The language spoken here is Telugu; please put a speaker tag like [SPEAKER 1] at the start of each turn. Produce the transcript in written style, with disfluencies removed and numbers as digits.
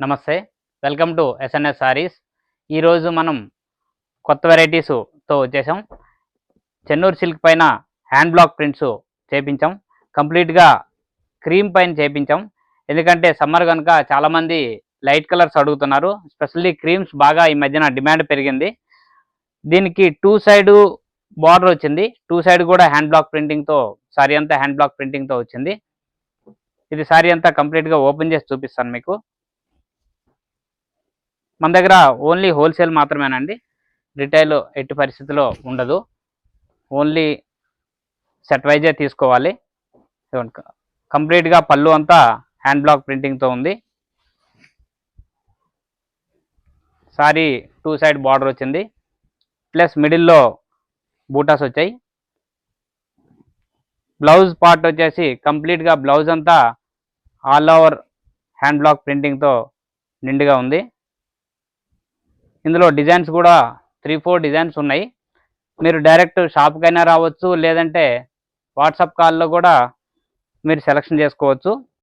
[SPEAKER 1] నమస్తే, వెల్కమ్ టు ఎస్ఎన్ఎస్ సారీస్. ఈరోజు మనం కొత్త వెరైటీస్తో వచ్చేసాం. చెన్నూరు సిల్క్ పైన హ్యాండ్ బ్లాక్ ప్రింట్స్ చేపించాం. కంప్లీట్గా క్రీమ్ పైన చేపించాం. ఎందుకంటే సమ్మర్ కనుక చాలామంది లైట్ కలర్స్ అడుగుతున్నారు. స్పెషల్లీ క్రీమ్స్ బాగా ఈ మధ్యన డిమాండ్ పెరిగింది. దీనికి టూ సైడ్ బార్డర్ వచ్చింది. టూ సైడ్ కూడా హ్యాండ్ బ్లాక్ ప్రింటింగ్తో, సారీ అంతా హ్యాండ్ బ్లాక్ ప్రింటింగ్తో వచ్చింది. ఇది సారీ అంతా కంప్లీట్గా ఓపెన్ చేసి చూపిస్తాను మీకు. మన దగ్గర ఓన్లీ హోల్సేల్ మాత్రమేనండి, రిటైల్ ఎట్టి పరిస్థితిలో ఉండదు. ఓన్లీ సెట్ వైజే తీసుకోవాలి. కంప్లీట్గా పళ్ళు అంతా హ్యాండ్ బ్లాక్ ప్రింటింగ్తో ఉంది. సారీ టూ సైడ్ బార్డర్ వచ్చింది, ప్లస్ మిడిల్లో బూటాస్ వచ్చాయి. బ్లౌజ్ పార్ట్ వచ్చేసి కంప్లీట్గా బ్లౌజ్ అంతా ఆల్ ఓవర్ హ్యాండ్ బ్లాక్ ప్రింటింగ్తో నిండుగా ఉంది. ఇందులో డిజైన్స్ కూడా 3-4 డిజైన్స్ ఉన్నాయి. మీరు డైరెక్ట్ షాప్కైనా రావచ్చు, లేదంటే వాట్సాప్ కాల్లో కూడా మీరు సెలెక్షన్ చేసుకోవచ్చు.